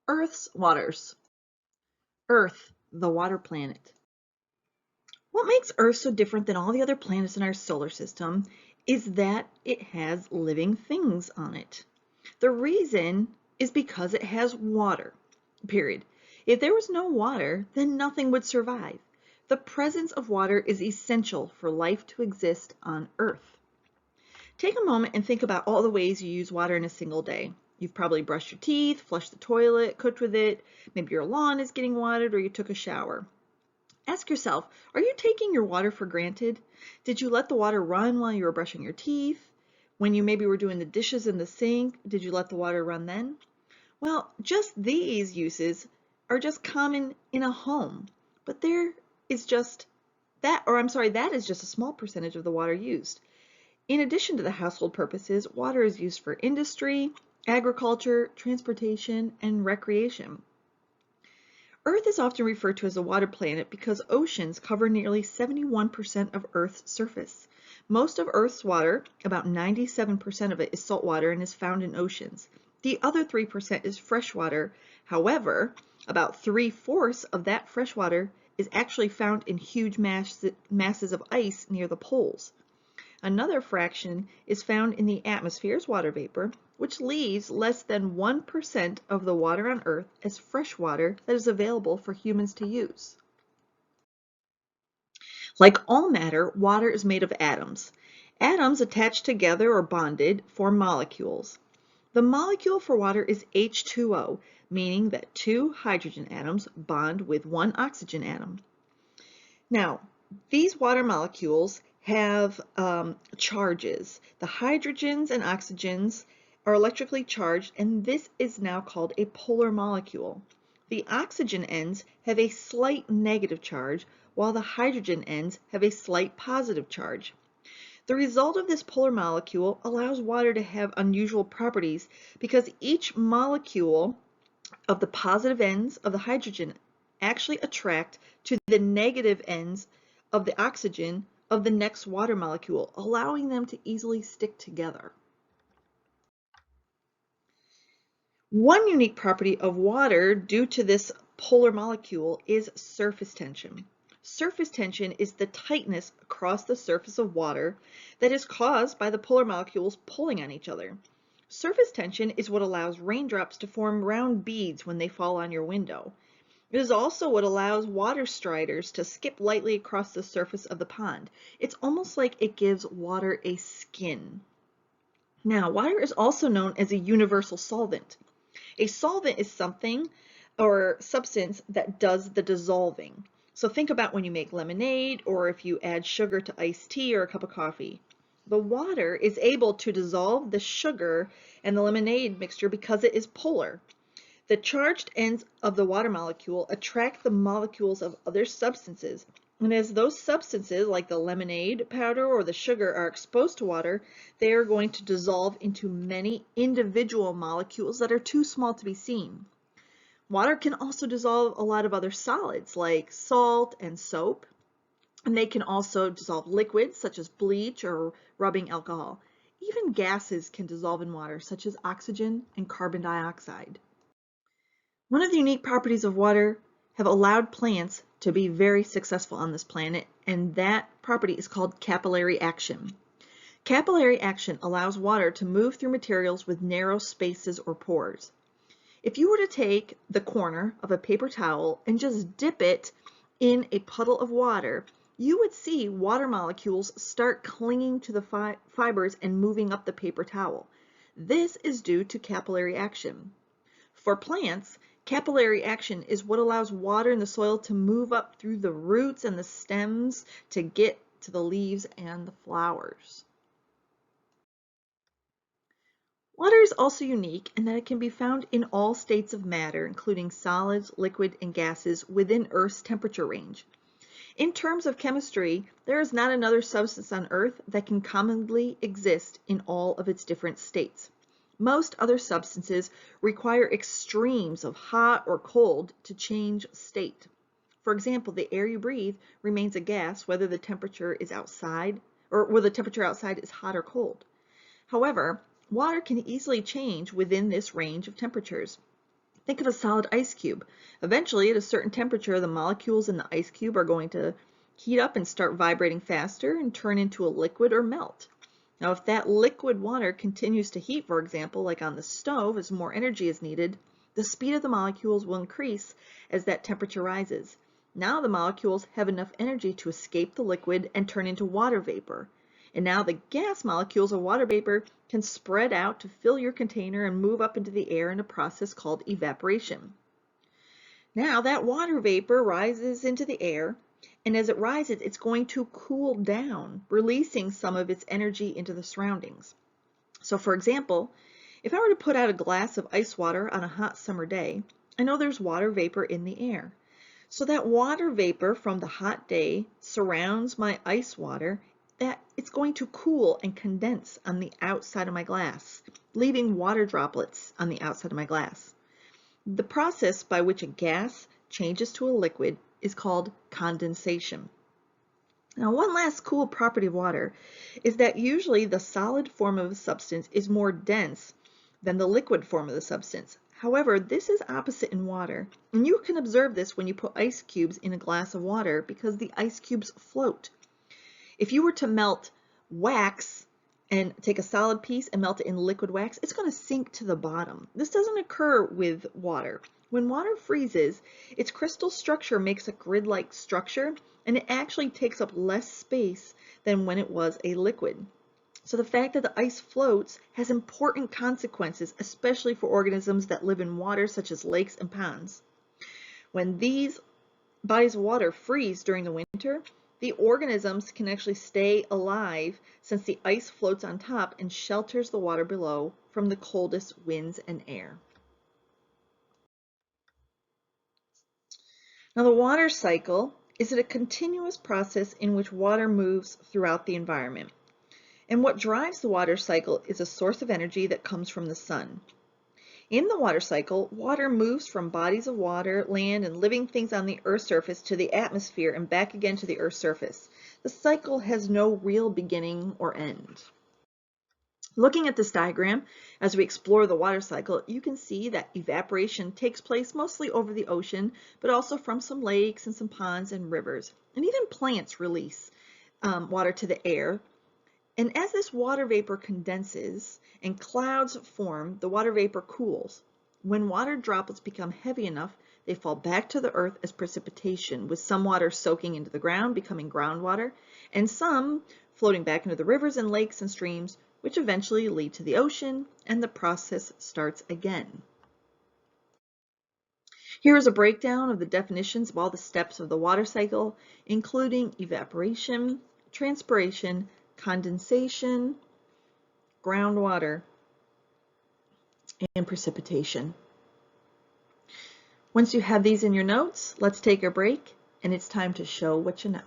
Earth's waters. Earth, the water planet. What makes Earth so different than all the other planets in our solar system is that it has living things on it. The reason is because it has water, period. If there was no water, then nothing would survive. The presence of water is essential for life to exist on Earth. Take a moment and think about all the ways you use water in a single day. You've probably brushed your teeth, flushed the toilet, cooked with it, maybe your lawn is getting watered, or you took a shower. Ask yourself, are you taking your water for granted? Did you let the water run while you were brushing your teeth? When you maybe were doing the dishes in the sink, did you let the water run then? Well, just these uses are just common in a home, but that is just a small percentage of the water used. In addition to the household purposes, water is used for industry, agriculture, transportation, and recreation. Earth is often referred to as a water planet because oceans cover nearly 71% of Earth's surface. Most of Earth's water, about 97% of it, is saltwater and is found in oceans. The other 3% is freshwater. However, about 3/4 of that freshwater is actually found in huge masses of ice near the poles. Another fraction is found in the atmosphere's water vapor, which leaves less than 1% of the water on Earth as fresh water that is available for humans to use. Like all matter, water is made of atoms. Atoms attached together or bonded form molecules. The molecule for water is H2O, meaning that two hydrogen atoms bond with one oxygen atom. Now, these water molecules have charges. The hydrogens and oxygens are electrically charged, and this is now called a polar molecule. The oxygen ends have a slight negative charge, while the hydrogen ends have a slight positive charge. The result of this polar molecule allows water to have unusual properties because each molecule of the positive ends of the hydrogen actually attract to the negative ends of the oxygen of the next water molecule, allowing them to easily stick together. One unique property of water due to this polar molecule is surface tension. Surface tension is the tightness across the surface of water that is caused by the polar molecules pulling on each other. Surface tension is what allows raindrops to form round beads when they fall on your window. It is also what allows water striders to skip lightly across the surface of the pond. It's almost like it gives water a skin. Now, water is also known as a universal solvent. A solvent is something or substance that does the dissolving. So think about when you make lemonade or if you add sugar to iced tea or a cup of coffee. The water is able to dissolve the sugar and the lemonade mixture because it is polar. The charged ends of the water molecule attract the molecules of other substances, and as those substances, like the lemonade powder or the sugar, are exposed to water, they are going to dissolve into many individual molecules that are too small to be seen. Water can also dissolve a lot of other solids, like salt and soap, and they can also dissolve liquids, such as bleach or rubbing alcohol. Even gases can dissolve in water, such as oxygen and carbon dioxide. One of the unique properties of water have allowed plants to be very successful on this planet, and that property is called capillary action. Capillary action allows water to move through materials with narrow spaces or pores. If you were to take the corner of a paper towel and just dip it in a puddle of water, you would see water molecules start clinging to the fibers and moving up the paper towel. This is due to capillary action. For plants, capillary action is what allows water in the soil to move up through the roots and the stems to get to the leaves and the flowers. Water is also unique in that it can be found in all states of matter, including solids, liquid, and gases within Earth's temperature range. In terms of chemistry, there is not another substance on Earth that can commonly exist in all of its different states. Most other substances require extremes of hot or cold to change state. For example, the air you breathe remains a gas whether the temperature is outside or whether the temperature outside is hot or cold. However, water can easily change within this range of temperatures. Think of a solid ice cube. Eventually, at a certain temperature, the molecules in the ice cube are going to heat up and start vibrating faster and turn into a liquid or melt. Now, if that liquid water continues to heat, for example, like on the stove, as more energy is needed, the speed of the molecules will increase as that temperature rises. Now the molecules have enough energy to escape the liquid and turn into water vapor. And now the gas molecules of water vapor can spread out to fill your container and move up into the air in a process called evaporation. Now that water vapor rises into the air, and as it rises, it's going to cool down, releasing some of its energy into the surroundings. So for example, if I were to put out a glass of ice water on a hot summer day, I know there's water vapor in the air. So that water vapor from the hot day surrounds my ice water, that it's going to cool and condense on the outside of my glass, leaving water droplets on the outside of my glass. The process by which a gas changes to a liquid is called condensation. Now, one last cool property of water is that usually the solid form of a substance is more dense than the liquid form of the substance. However, this is opposite in water, and you can observe this when you put ice cubes in a glass of water because the ice cubes float. If you were to melt wax and take a solid piece and melt it in liquid wax, it's going to sink to the bottom. This doesn't occur with water. When water freezes, its crystal structure makes a grid-like structure, and it actually takes up less space than when it was a liquid. So the fact that the ice floats has important consequences, especially for organisms that live in water such as lakes and ponds. When these bodies of water freeze during the winter, the organisms can actually stay alive since the ice floats on top and shelters the water below from the coldest winds and air. Now, the water cycle is a continuous process in which water moves throughout the environment. And what drives the water cycle is a source of energy that comes from the sun. In the water cycle, water moves from bodies of water, land, and living things on the Earth's surface to the atmosphere and back again to the Earth's surface. The cycle has no real beginning or end. Looking at this diagram, as we explore the water cycle, you can see that evaporation takes place mostly over the ocean, but also from some lakes and some ponds and rivers. And even plants release water to the air. And as this water vapor condenses and clouds form, the water vapor cools. When water droplets become heavy enough, they fall back to the earth as precipitation, with some water soaking into the ground, becoming groundwater, and some floating back into the rivers and lakes and streams, which eventually lead to the ocean, and the process starts again. Here is a breakdown of the definitions of all the steps of the water cycle, including evaporation, transpiration, condensation, groundwater, and precipitation. Once you have these in your notes, let's take a break, and it's time to show what you know.